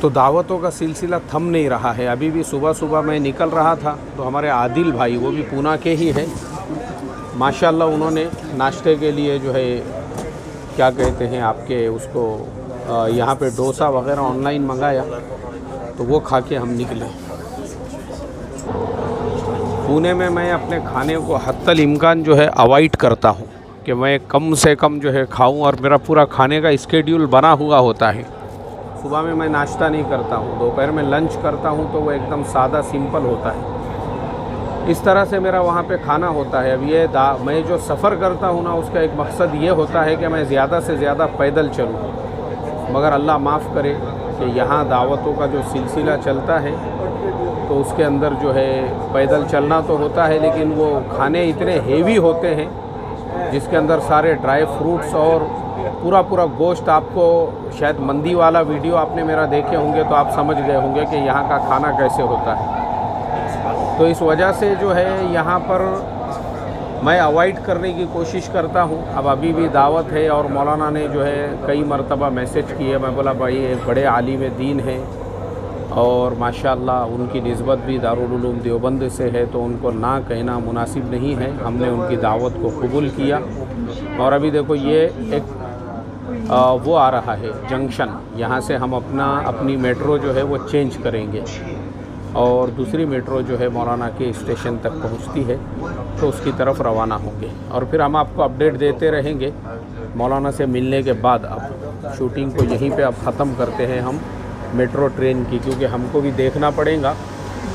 تو دعوتوں کا سلسلہ تھم نہیں رہا ہے. ابھی بھی صبح صبح میں نکل رہا تھا تو ہمارے عادل بھائی، وہ بھی پونا کے ہی ہیں، ماشاءاللہ انہوں نے ناشتے کے لیے جو ہے کیا کہتے ہیں آپ کے اس کو یہاں پہ ڈوسا وغیرہ آن لائن منگایا، تو وہ کھا کے ہم نکلے. پونے میں اپنے کھانے کو حتی الامکان جو ہے اوائڈ کرتا ہوں کہ میں کم سے کم جو ہے کھاؤں، اور میرا پورا کھانے کا اسکیڈیول بنا ہوا ہوتا ہے. صبح میں ناشتہ نہیں کرتا ہوں، دوپہر میں لنچ کرتا ہوں تو وہ ایک دم سادہ سمپل ہوتا ہے. اس طرح سے میرا وہاں پہ کھانا ہوتا ہے. اب یہ میں جو سفر کرتا ہوں نا، اس کا ایک مقصد یہ ہوتا ہے کہ میں زیادہ سے زیادہ پیدل چلوں، مگر اللہ معاف کرے کہ یہاں دعوتوں کا جو سلسلہ چلتا ہے تو اس کے اندر جو ہے پیدل چلنا تو ہوتا ہے، لیکن وہ کھانے اتنے ہیوی ہوتے ہیں جس کے اندر سارے ڈرائی فروٹس اور پورا گوشت. آپ کو شاید مندی والا ویڈیو آپ نے میرا دیکھے ہوں گے تو آپ سمجھ گئے ہوں گے کہ یہاں کا کھانا کیسے ہوتا ہے. تو اس وجہ سے جو ہے یہاں پر میں اوائڈ کرنے کی کوشش کرتا ہوں. اب ابھی بھی دعوت ہے اور مولانا نے جو ہے کئی مرتبہ میسج کیے. میں بولا بھائی ایک بڑے عالم دین ہیں اور ماشاءاللہ ان کی نسبت بھی دارالعلوم دیوبند سے ہے، تو ان کو نہ کہنا مناسب نہیں ہے. ہم نے ان کی دعوت کو قبول کیا، اور ابھی دیکھو یہ ایک وہ آ رہا ہے جنکشن، یہاں سے ہم اپنی میٹرو جو ہے وہ چینج کریں گے اور دوسری میٹرو جو ہے مولانا کے اسٹیشن تک پہنچتی ہے تو اس کی طرف روانہ ہوں گے، اور پھر ہم آپ کو اپڈیٹ دیتے رہیں گے. مولانا سے ملنے کے بعد اب شوٹنگ کو یہیں پہ اب ختم کرتے ہیں ہم میٹرو ٹرین کی، کیونکہ ہم کو بھی دیکھنا پڑے گا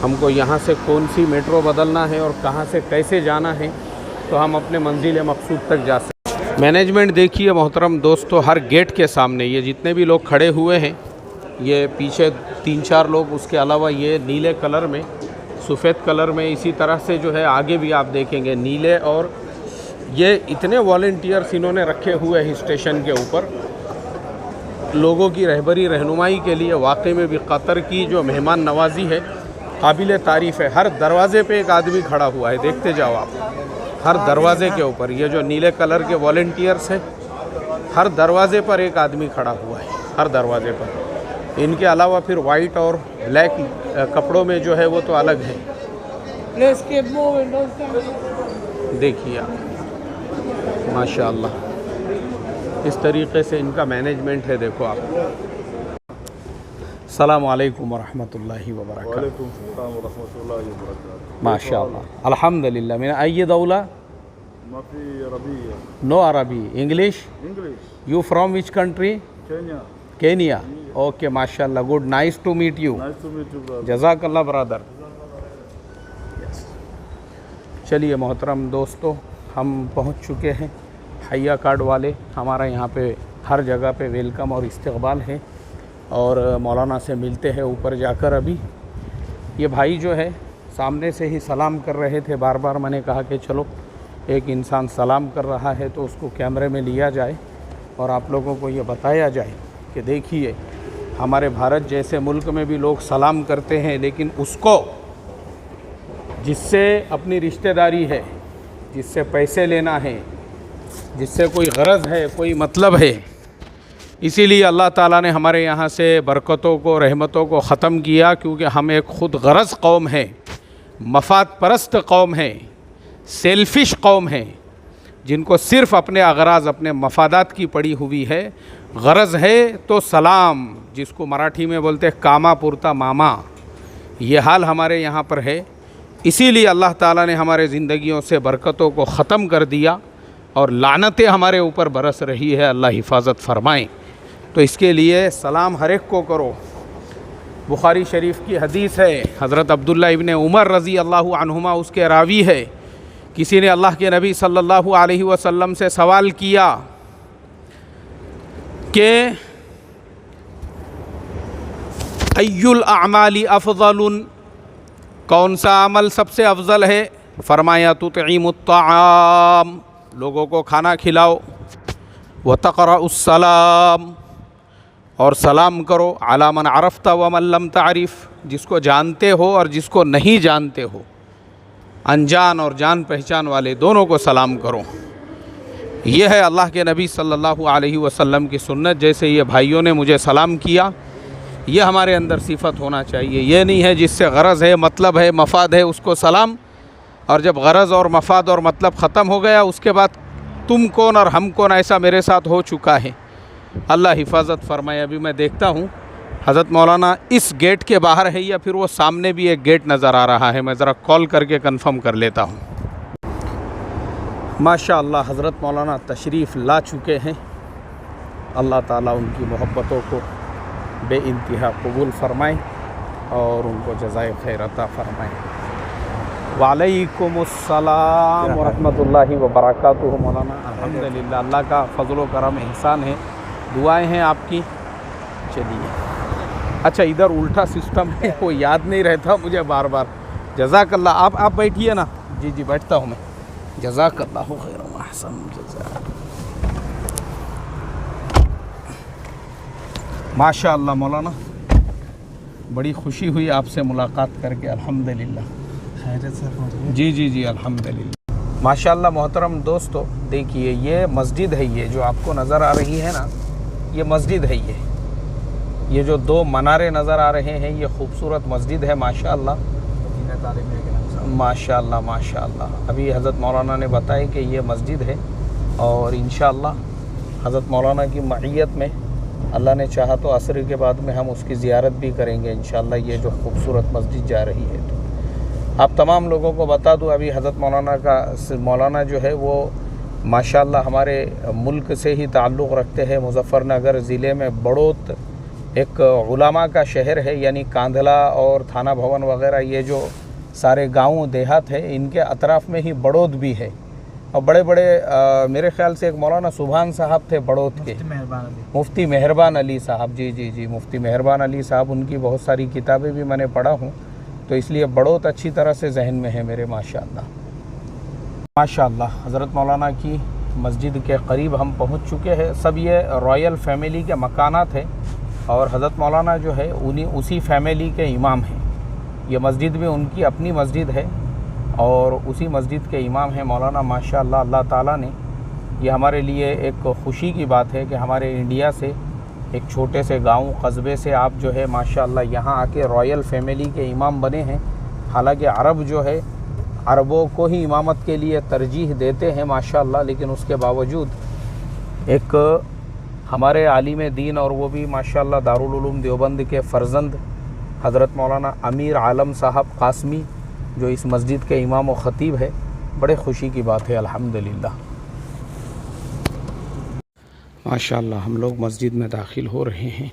ہم کو یہاں سے کون سی میٹرو بدلنا ہے اور کہاں سے کیسے جانا ہے، تو ہم اپنے منزل مقصود تک جا سکیں. مینجمنٹ دیکھیے محترم دوستو، ہر گیٹ کے سامنے یہ جتنے بھی لوگ کھڑے ہوئے ہیں، یہ پیچھے 3-4 لوگ، اس کے علاوہ یہ نیلے کلر میں، سفید کلر میں، اسی طرح سے جو ہے آگے بھی آپ دیکھیں گے نیلے، اور یہ اتنے والنٹیئرس انہوں نے رکھے ہوئے ہیں اسٹیشن کے اوپر لوگوں کی رہبری رہنمائی کے لیے. واقعی میں بھی قطر کی جو مہمان نوازی ہے قابل تعریف ہے. ہر دروازے پہ ایک آدمی کھڑا ہوا ہے، دیکھتے جاؤ آپ، ہر دروازے کے اوپر یہ جو نیلے کلر کے والنٹیئرس ہیں، ہر دروازے پر ایک آدمی کھڑا ہوا ہے، ہر دروازے پر. ان کے علاوہ پھر وائٹ اور بلیک کپڑوں میں جو ہے وہ تو الگ ہے. دیکھیے آپ ماشاءاللہ اس طریقے سے ان کا مینجمنٹ ہے. دیکھو آپ. السلام علیکم ورحمۃ اللہ وبرکاتہ. وعلیکم السلام ورحمۃ اللہ وبرکاتہ. ماشاءاللہ الحمدللہ. من أي دولة؟ ما في عربية. No Arabi. English? English. You from which country? Kenya. Kenya. Okay, ماشاءاللہ. Good. Nice to meet you. Nice to meet you, brother. جزاک اللہ برادر. چلیے محترم دوستو، ہم پہنچ چکے ہیں. حیا کارڈ والے ہمارا یہاں پہ ہر جگہ پہ ویلکم اور استقبال ہے، اور مولانا سے ملتے ہیں اوپر جا کر. ابھی یہ بھائی جو ہے سامنے سے ہی سلام کر رہے تھے. بار بار میں نے کہا کہ چلو ایک انسان سلام کر رہا ہے تو اس کو کیمرے میں لیا جائے اور آپ لوگوں کو یہ بتایا جائے کہ دیکھیے ہمارے بھارت جیسے ملک میں بھی لوگ سلام کرتے ہیں، لیکن اس کو جس سے اپنی رشتہ داری ہے، جس سے پیسے لینا ہے، جس سے کوئی غرض ہے، کوئی مطلب ہے. اسی لیے اللہ تعالیٰ نے ہمارے یہاں سے برکتوں کو، رحمتوں کو ختم کیا، کیونکہ ہم ایک خود غرض قوم ہیں، مفاد پرست قوم ہیں، سیلفش قوم ہیں، جن کو صرف اپنے اغراض، اپنے مفادات کی پڑی ہوئی ہے. غرض ہے تو سلام، جس کو مراٹھی میں بولتے ہیں کاما پورتا ماما، یہ حال ہمارے یہاں پر ہے. اسی لیے اللہ تعالیٰ نے ہمارے زندگیوں سے برکتوں کو ختم کر دیا اور لعنتیں ہمارے اوپر برس رہی ہے. اللہ حفاظت فرمائیں. تو اس کے لیے سلام ہر ایک کو کرو. بخاری شریف کی حدیث ہے، حضرت عبداللہ ابن عمر رضی اللہ عنہما اس کے راوی ہے. کسی نے اللہ کے نبی صلی اللہ علیہ وسلم سے سوال کیا کہ ای الاعمال افضل، کون سا عمل سب سے افضل ہے؟ فرمایا تطعیم الطعام، لوگوں کو کھانا کھلاؤ، وتقرأ السلام، اور سلام کرو، علی من عرفت ومن لم تعرف، جس کو جانتے ہو اور جس کو نہیں جانتے ہو، انجان اور جان پہچان والے دونوں کو سلام کرو. یہ ہے اللہ کے نبی صلی اللہ علیہ وسلم کی سنت. جیسے یہ بھائیوں نے مجھے سلام کیا، یہ ہمارے اندر صفت ہونا چاہیے. یہ نہیں ہے جس سے غرض ہے, مطلب ہے, مفاد ہے, اس کو سلام, اور جب غرض اور مفاد اور مطلب ختم ہو گیا اس کے بعد تم کون اور ہم کون, ایسا میرے ساتھ ہو چکا ہے. اللہ حفاظت فرمائے. ابھی میں دیکھتا ہوں حضرت مولانا اس گیٹ کے باہر ہے یا پھر وہ سامنے بھی ایک گیٹ نظر آ رہا ہے. میں ذرا کال کر کے کنفرم کر لیتا ہوں. ماشاء اللہ حضرت مولانا تشریف لا چکے ہیں. اللہ تعالیٰ ان کی محبتوں کو بے انتہا قبول فرمائے اور ان کو جزائے خیر عطا فرمائے. وعلیکم السلام ورحمۃ اللہ وبرکاتہ. مولانا الحمدللہ اللہ کا فضل و کرم احسان ہے, دعائیں ہیں آپ کی. چلیے اچھا ادھر الٹا سسٹم ہے, وہ یاد نہیں رہتا مجھے بار بار. جزاک اللہ. آپ بیٹھیے نا. جی بیٹھتا ہوں میں. جزاک اللہ خیر و احسن جزاک. ماشاء اللہ مولانا بڑی خوشی ہوئی آپ سے ملاقات کر کے. الحمدللہ. جی الحمدللہ. ماشاء اللہ محترم دوستو, دیکھیے یہ مسجد ہے, یہ جو آپ کو نظر آ رہی ہے نا یہ مسجد ہے. یہ جو دو منارے نظر آ رہے ہیں یہ خوبصورت مسجد ہے. ماشاء اللہ ماشاء اللہ ماشاء اللہ. ابھی حضرت مولانا نے بتایا کہ یہ مسجد ہے اور انشاءاللہ حضرت مولانا کی معیت میں اللہ نے چاہا تو عصر کے بعد میں ہم اس کی زیارت بھی کریں گے انشاءاللہ. یہ جو خوبصورت مسجد جا رہی ہے تو آپ تمام لوگوں کو بتا دوں ابھی حضرت مولانا جو ہے وہ ماشاءاللہ ہمارے ملک سے ہی تعلق رکھتے ہیں. مظفر نگر ضلع میں بڑوت ایک علماء کا شہر ہے, یعنی کاندھلا اور تھانہ بھون وغیرہ یہ جو سارے گاؤں دیہات ہے ان کے اطراف میں ہی بڑوت بھی ہے. اور بڑے بڑے میرے خیال سے ایک مولانا سبحان صاحب تھے بڑوت کے, مفتی مہربان علی صاحب. جی مفتی مہربان علی صاحب, ان کی بہت ساری کتابیں بھی میں نے پڑھا ہوں تو اس لیے بڑوت اچھی طرح سے ذہن میں ہے میرے. ماشاءاللہ ماشاءاللہ. حضرت مولانا کی مسجد کے قریب ہم پہنچ چکے ہیں. سب یہ رائل فیملی کے مکانات ہیں اور حضرت مولانا جو ہے اسی فیملی کے امام ہیں. یہ مسجد بھی ان کی اپنی مسجد ہے اور اسی مسجد کے امام ہیں مولانا. ماشاءاللہ اللہ تعالیٰ نے یہ ہمارے لیے ایک خوشی کی بات ہے کہ ہمارے انڈیا سے ایک چھوٹے سے گاؤں قصبے سے آپ جو ہے ماشاءاللہ یہاں آ کے رائل فیملی کے امام بنے ہیں. حالانکہ عرب جو ہے عربوں کو ہی امامت کے لیے ترجیح دیتے ہیں ماشاءاللہ, لیکن اس کے باوجود ایک ہمارے عالم دین اور وہ بھی ماشاءاللہ دارالعلوم دیوبند کے فرزند حضرت مولانا امیر عالم صاحب قاسمی جو اس مسجد کے امام و خطیب ہے, بڑے خوشی کی بات ہے. الحمدللہ ماشاءاللہ. ہم لوگ مسجد میں داخل ہو رہے ہیں.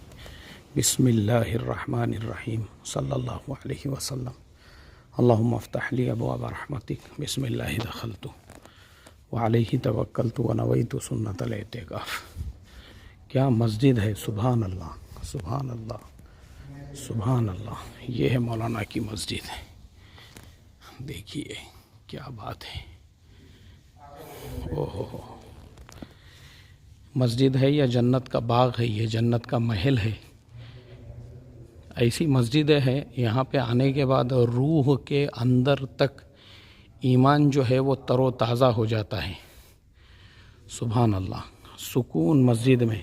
بسم اللہ الرحمن الرحیم. صلی اللہ علیہ وسلم. اللہم افتح لی ابواب رحمتک. بسم اللہ دخلت وعلیہ توکلت ونویت سنت الاعتکاف. کیا مسجد ہے. سبحان اللہ سبحان اللہ سبحان اللہ. یہ ہے مولانا کی مسجد ہے. دیکھیے کیا بات ہے. اوہ مسجد ہے یا جنت کا باغ ہے, یہ جنت کا محل ہے. ایسی مسجدیں ہیں یہاں پہ آنے کے بعد روح کے اندر تک ایمان جو ہے وہ تر و تازہ ہو جاتا ہے. سبحان اللہ. سکون مسجد میں.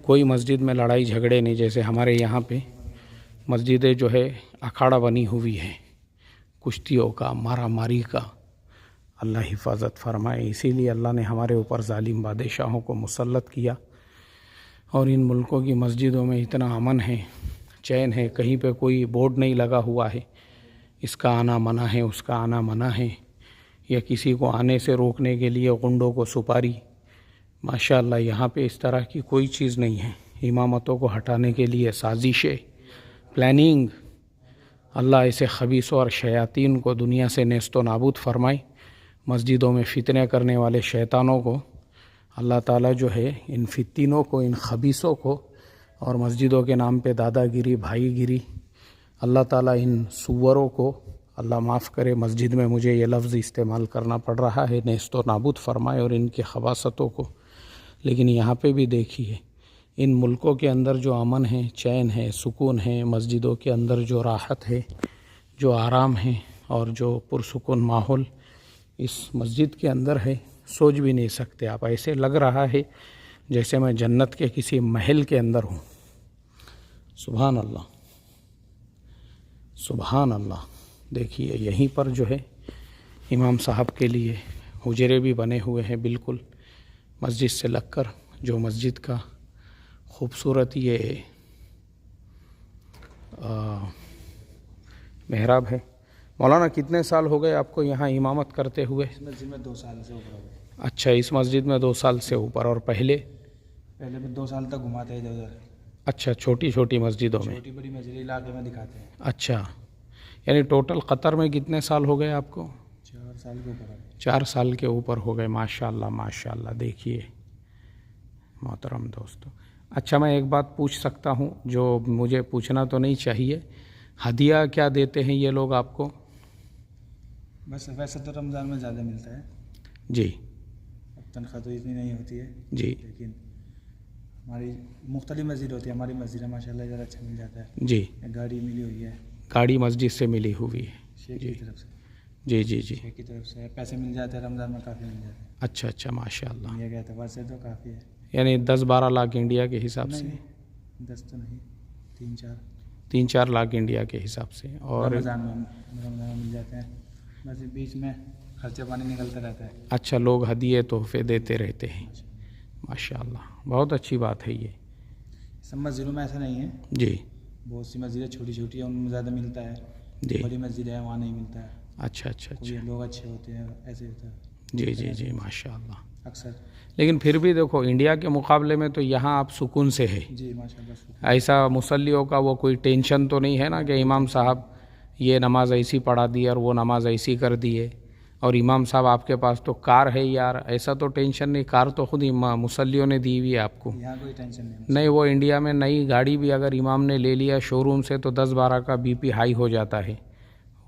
کوئی مسجد میں لڑائی جھگڑے نہیں, جیسے ہمارے یہاں پہ مسجدیں جو ہے اکھاڑا بنی ہوئی ہے کشتیوں کا, مارا ماری کا. اللہ حفاظت فرمائے. اسی لیے اللہ نے ہمارے اوپر ظالم بادشاہوں کو مسلط کیا اور ان ملکوں کی مسجدوں میں اتنا امن ہے, چین ہے. کہیں پہ کوئی بورڈ نہیں لگا ہوا ہے اس کا آنا منع ہے اس کا آنا منع ہے, یا کسی کو آنے سے روکنے کے لیے غنڈوں کو سپاری. ماشاءاللہ یہاں پہ اس طرح کی کوئی چیز نہیں ہے. امامتوں کو ہٹانے کے لیے سازشیں, پلاننگ. اللہ ایسے خبیثوں اور شیاطین کو دنیا سے نیست و نابود فرمائے. مسجدوں میں فتنے کرنے والے شیطانوں کو اللہ تعالیٰ جو ہے ان فتنوں کو, ان خبیثوں کو, اور مسجدوں کے نام پہ دادا گیری بھائی گیری, اللہ تعالیٰ ان سوروں کو اللہ معاف کرے. مسجد میں مجھے یہ لفظ استعمال کرنا پڑ رہا ہے, نیست و نابود فرمائے اور ان کے خباثتوں کو. لیکن یہاں پہ بھی دیکھیے ان ملکوں کے اندر جو امن ہے, چین ہے, سکون ہے, مسجدوں کے اندر جو راحت ہے, جو آرام ہے اور جو پرسکون ماحول اس مسجد کے اندر ہے, سوچ بھی نہیں سکتے آپ. ایسے لگ رہا ہے جیسے میں جنت کے کسی محل کے اندر ہوں. سبحان اللہ سبحان اللہ. دیکھیے یہیں پر جو ہے امام صاحب کے لیے حجرے بھی بنے ہوئے ہیں بالکل مسجد سے لگ کر. جو مسجد کا خوبصورت یہ محراب ہے. مولانا کتنے سال ہو گئے آپ کو یہاں امامت کرتے ہوئے؟ اس مسجد میں 2 سال سے اوپر ہو گئے. اچھا اس مسجد میں 2 سال سے اوپر. اور پہلے بھی 2 سال تک گھماتے ہیں ادھر ادھر. اچھا چھوٹی چھوٹی مسجدوں میں. چھوٹی بڑی مسجد علاقے میں دکھاتے ہیں. اچھا یعنی ٹوٹل قطر میں کتنے سال ہو گئے آپ کو؟ 4 سال کے اوپر. 4 سال کے اوپر ہو گئے. ماشاء اللہ ماشاء اللہ. دیکھیے محترم دوستو. اچھا میں ایک بات پوچھ سکتا ہوں جو مجھے پوچھنا تو نہیں چاہیے، ہدیہ کیا دیتے ہیں یہ لوگ آپ کو؟ بس ویسے تو رمضان میں زیادہ ملتا ہے جی. اب تنخواہ تو اتنی نہیں ہوتی ہے جی لیکن ہماری مختلف مسجد ہوتی ہے. ہماری مسجد ہے ماشاء اللہ ذرا اچھا مل جاتا ہے. جی گاڑی ملی ہوئی ہے گاڑی مسجد سے ملی ہوئی ہے. شیخ کی طرف سے. جی جی جی. شیخ کی طرف سے پیسے مل جاتے ہیں رمضان میں کافی مل جاتے ہیں. اچھا اچھا ماشاء اللہ. یہ کہتے ہیں ویسے تو کافی ہے. یعنی 10-12 لاکھ انڈیا کے حساب سے؟ نہیں 10 تو نہیں 3-4 لاکھ انڈیا کے حساب سے. اور رمضان میں مل جاتے ہیں. بس بیچ میں خرچہ پانی نکلتا رہتا ہے. اچھا لوگ ہدیے تحفے دیتے رہتے ہیں. ماشاء اللہ بہت اچھی بات ہے یہ. سب مسجدوں میں ایسا نہیں ہے. جی بہت سی مسجدیں چھوٹی چھوٹی ہیں ان میں زیادہ ملتا ہے. جی. بڑی مسجد ہے وہاں نہیں ملتا ہے. اچھا اچھا کوئی اچھا. لوگ اچھے ہوتے ہیں ایسے ہوتا ہے جی جی جی ماشاء اللہ. اکثر. لیکن پھر بھی دیکھو انڈیا کے مقابلے میں تو یہاں آپ سکون سے ہے. جی ماشاء اللہ. ایسا مصلیوں کا وہ کوئی ٹینشن تو نہیں ہے نا کہ امام صاحب یہ نماز ایسی پڑھا دی اور وہ نماز ایسی کر دیے، اور امام صاحب آپ کے پاس تو کار ہے یار، ایسا تو ٹینشن نہیں. کار تو خود مصلیوں نے دی ہوئی ہے آپ کو. یہاں کوئی ٹینشن نہیں. نہیں وہ انڈیا میں نئی گاڑی بھی اگر امام نے لے لیا شو روم سے تو 10-12 کا BP ہائی ہو جاتا ہے.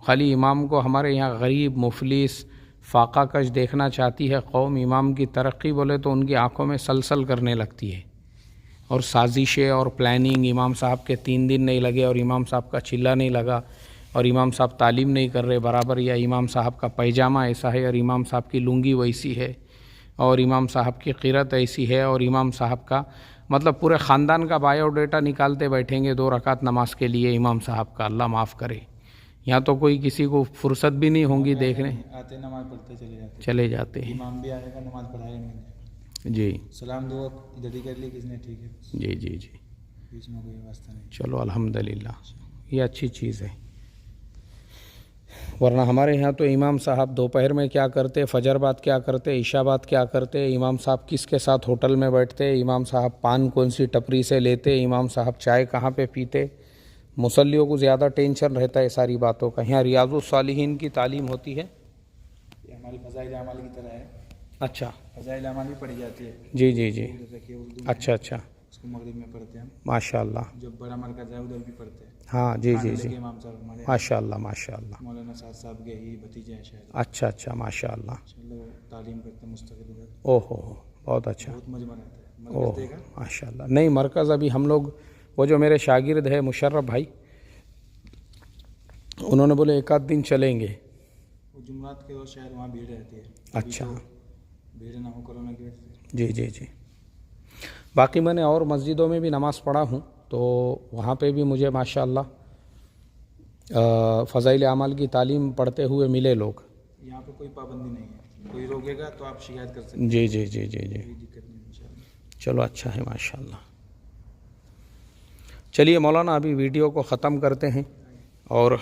خالی امام کو ہمارے یہاں غریب مفلس فاقہ کش دیکھنا چاہتی ہے قوم. امام کی ترقی بولے تو ان کی آنکھوں میں سلسل کرنے لگتی ہے. اور سازشیں اور پلاننگ، امام صاحب کے 3 دن نہیں لگے اور امام صاحب کا چلہ نہیں لگا اور امام صاحب تعلیم نہیں کر رہے برابر، یا امام صاحب کا پیجامہ ایسا ہے اور امام صاحب کی لنگی ویسی ہے اور امام صاحب کی قرت ایسی ہے اور امام صاحب کا مطلب پورے خاندان کا بایو ڈیٹا نکالتے بیٹھیں گے 2 رکعت نماز کے لیے امام صاحب کا. اللہ معاف کرے. یہاں تو کوئی کسی کو فرصت بھی نہیں ہوں گی دیکھنے. آتے نماز پڑھتے چلے جاتے ہیں. امام بھی آئے گا نماز پڑھائے گا. جی سلام دعا ادھر ہی کر لی کس نے. ٹھیک ہے. جی جی جی. بیچ میں کوئی واسطہ نہیں. چلو الحمدللہ یہ اچھی چیز ہے. ورنہ ہمارے یہاں تو امام صاحب دوپہر میں کیا کرتے، فجر بعد کیا کرتے، عشاء بعد کیا کرتے، امام صاحب کس کے ساتھ ہوٹل میں بیٹھتے، امام صاحب پان کون سی ٹپری سے لیتے، امام صاحب چائے کہاں پہ پیتے. مصلیوں کو زیادہ ٹینشن رہتا ہے ساری باتوں کا. یہاں ریاض الصالحین کی تعلیم ہوتی ہے. یہ ہماری فضائل اعمال کی طرح ہے. اچھا فضائل اعمال بھی پڑھی جاتی ہے. جی جی جی. اردو اچھا اچھا. اس کو مغرب میں پڑھتے ہیں ہم. ماشاء اللہ. جو بڑا مرکز ہے ادھر بھی پڑھتے ہیں. ہاں جی جی جی. امام صاحب ہمارے ماشاء اللہ ماشاء اللہ. مولانا صاحب کے ہی بھتیجے ہیں شاید. اچھا اچھا ماشاء اللہ. چلو تعلیم کرتے ہیں مستقل ادھر. او ہو بہت اچھا. بہت مجمع رہتا ہے. اوہ مرکز دیکھا. ماشاء اللہ. نہیں مرکز ابھی ہم لوگ وہ جو میرے شاگرد ہے مشرف بھائی، انہوں نے بولے 1 آدھ دن چلیں گے. وہ جمعرات کے روز شاید وہاں بھیڑ رہتی ہے. اچھا. بھیڑ نہ ہو کرونا کی وجہ سے. جی جی جی. باقی میں نے اور مسجدوں میں بھی نماز پڑھا ہوں تو وہاں پہ بھی مجھے ماشاء اللہ فضائل اعمال کی تعلیم پڑھتے ہوئے ملے لوگ. یہاں پہ کوئی پابندی نہیں ہے. کوئی روکے گا تو آپ شکایت کر سکتے ہیں. جی جی جی جی جی. کوئی دقت نہیں انشاءاللہ. چلو اچھا ہے ماشاء اللہ. چلیے مولانا ابھی ویڈیو کو ختم کرتے ہیں اور